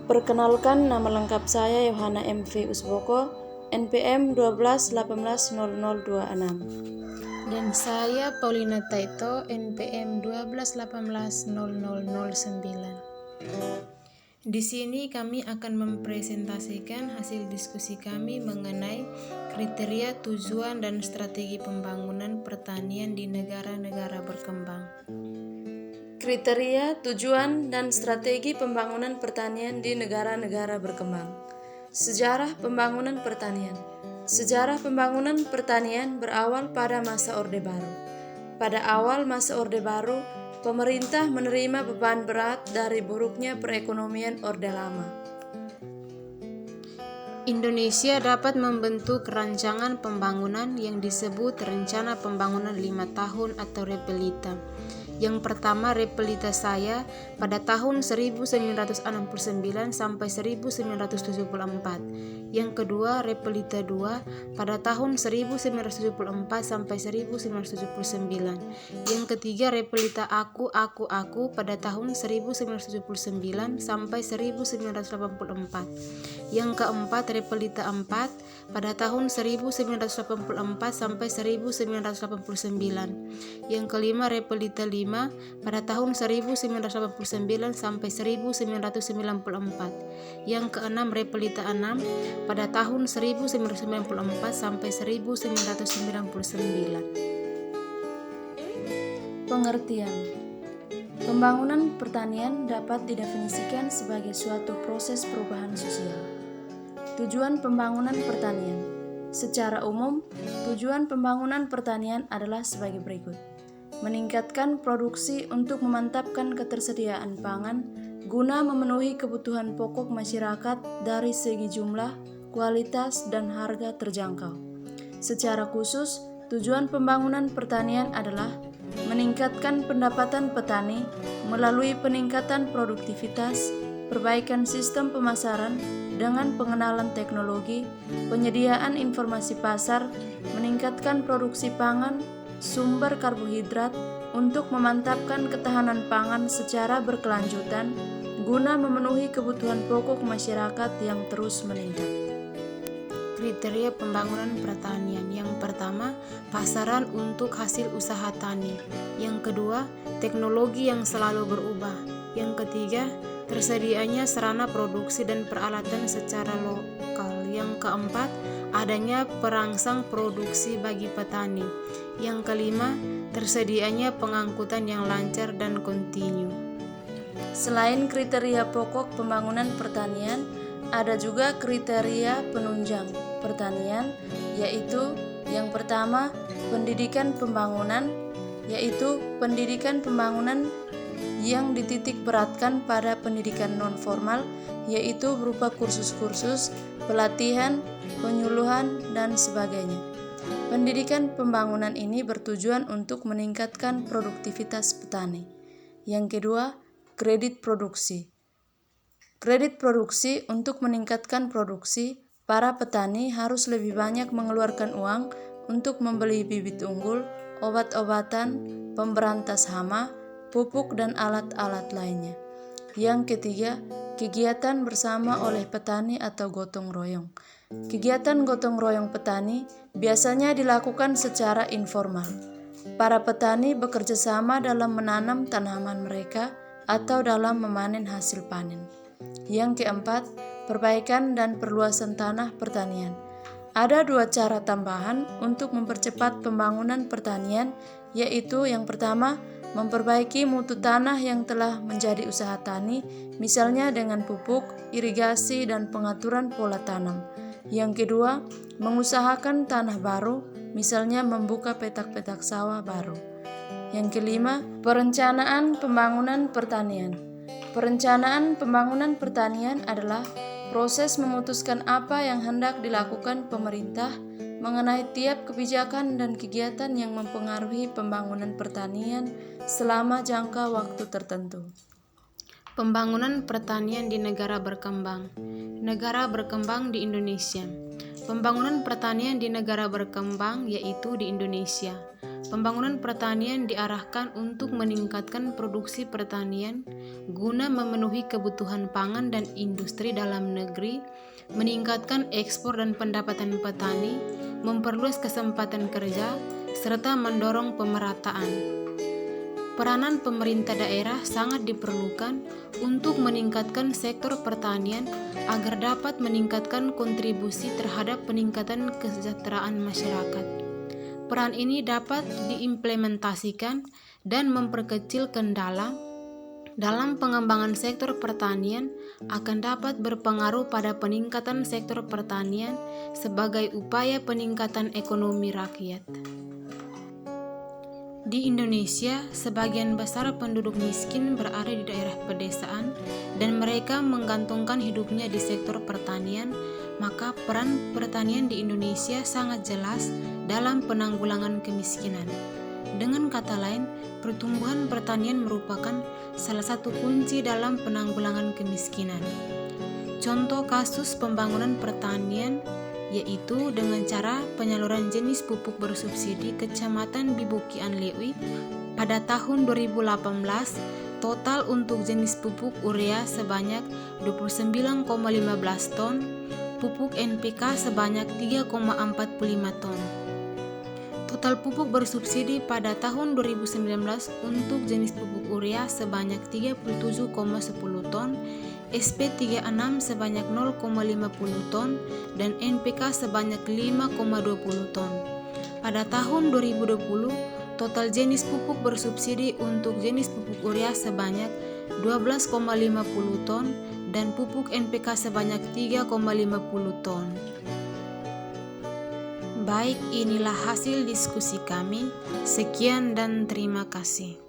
Perkenalkan, nama lengkap saya Yohana M.V. Usboko, NPM 12180026. Dan saya Paulina Taito, NPM 12180009. Di sini kami akan mempresentasikan hasil diskusi kami mengenai kriteria, tujuan, dan strategi pembangunan pertanian di negara-negara berkembang. Kriteria, tujuan, dan strategi pembangunan pertanian di negara-negara berkembang. Sejarah pembangunan pertanian. Sejarah pembangunan pertanian berawal pada masa Orde Baru. Pada awal masa Orde Baru, pemerintah menerima beban berat dari buruknya perekonomian Orde Lama. Indonesia dapat membentuk rancangan pembangunan yang disebut Rencana Pembangunan 5 Tahun atau Repelita. Yang pertama, Repelita Saya pada tahun 1969 sampai 1974. Yang kedua, Repelita II pada tahun 1974 sampai 1979. Yang ketiga, Repelita Aku pada tahun 1979 sampai 1984. Yang keempat, Repelita 4 pada tahun 1984 sampai 1989. Yang kelima, Repelita 5 pada tahun 1989 sampai 1994. Yang keenam, Repelita 6 pada tahun 1994 sampai 1999. Pengertian. Pembangunan pertanian dapat didefinisikan sebagai suatu proses perubahan sosial. Tujuan pembangunan pertanian. Secara umum, tujuan pembangunan pertanian adalah sebagai berikut: meningkatkan produksi untuk memantapkan ketersediaan pangan guna memenuhi kebutuhan pokok masyarakat dari segi jumlah, kualitas, dan harga terjangkau. Secara khusus, tujuan pembangunan pertanian adalah meningkatkan pendapatan petani melalui peningkatan produktivitas, perbaikan sistem pemasaran dengan pengenalan teknologi, penyediaan informasi pasar, meningkatkan produksi pangan, sumber karbohidrat untuk memantapkan ketahanan pangan secara berkelanjutan guna memenuhi kebutuhan pokok masyarakat yang terus meningkat. Kriteria pembangunan pertanian. Yang pertama, pasaran untuk hasil usaha tani. Yang kedua, teknologi yang selalu berubah. Yang ketiga, tersedianya sarana produksi dan peralatan secara lokal. Yang keempat, adanya perangsang produksi bagi petani. Yang kelima, tersedianya pengangkutan yang lancar dan kontinu. Selain kriteria pokok pembangunan pertanian, ada juga kriteria penunjang pertanian, yaitu yang pertama, pendidikan pembangunan, yaitu pendidikan pembangunan yang dititik beratkan pada pendidikan non-formal, yaitu berupa kursus-kursus, pelatihan, penyuluhan, dan sebagainya. Pendidikan pembangunan ini bertujuan untuk meningkatkan produktivitas petani. Yang kedua, kredit produksi. Kredit produksi untuk meningkatkan produksi, para petani harus lebih banyak mengeluarkan uang untuk membeli bibit unggul, obat-obatan, pemberantas hama, pupuk, dan alat-alat lainnya. Yang ketiga, kegiatan bersama oleh petani atau gotong royong. Kegiatan gotong royong petani biasanya dilakukan secara informal. Para petani bekerja sama dalam menanam tanaman mereka atau dalam memanen hasil panen. Yang keempat, perbaikan dan perluasan tanah pertanian. Ada dua cara tambahan untuk mempercepat pembangunan pertanian, yaitu yang pertama, memperbaiki mutu tanah yang telah menjadi usaha tani, misalnya dengan pupuk, irigasi, dan pengaturan pola tanam. Yang kedua, mengusahakan tanah baru, misalnya membuka petak-petak sawah baru. Yang kelima, perencanaan pembangunan pertanian. Perencanaan pembangunan pertanian adalah proses memutuskan apa yang hendak dilakukan pemerintah mengenai tiap kebijakan dan kegiatan yang mempengaruhi pembangunan pertanian selama jangka waktu tertentu. Pembangunan pertanian di negara berkembang. Negara berkembang di Indonesia. Pembangunan pertanian di negara berkembang yaitu di Indonesia. Pembangunan pertanian diarahkan untuk meningkatkan produksi pertanian guna memenuhi kebutuhan pangan dan industri dalam negeri, meningkatkan ekspor dan pendapatan petani, memperluas kesempatan kerja, serta mendorong pemerataan. Peranan pemerintah daerah sangat diperlukan untuk meningkatkan sektor pertanian agar dapat meningkatkan kontribusi terhadap peningkatan kesejahteraan masyarakat. Peran ini dapat diimplementasikan dan memperkecil kendala dalam pengembangan sektor pertanian akan dapat berpengaruh pada peningkatan sektor pertanian sebagai upaya peningkatan ekonomi rakyat. Di Indonesia, sebagian besar penduduk miskin berada di daerah pedesaan dan mereka menggantungkan hidupnya di sektor pertanian, maka peran pertanian di Indonesia sangat jelas dalam penanggulangan kemiskinan. Dengan kata lain, pertumbuhan pertanian merupakan salah satu kunci dalam penanggulangan kemiskinan. Contoh kasus pembangunan pertanian yaitu dengan cara penyaluran jenis pupuk bersubsidi Kecamatan Bibukian Lewi pada tahun 2018, total untuk jenis pupuk urea sebanyak 29,15 ton, pupuk NPK sebanyak 3,45 ton. Total pupuk bersubsidi pada tahun 2019 untuk jenis pupuk urea sebanyak 37,10 ton, SP36 sebanyak 0,50 ton, dan NPK sebanyak 5,20 ton. Pada tahun 2020, total jenis pupuk bersubsidi untuk jenis pupuk urea sebanyak 12,50 ton dan pupuk NPK sebanyak 3,50 ton. Baik, inilah hasil diskusi kami. Sekian dan terima kasih.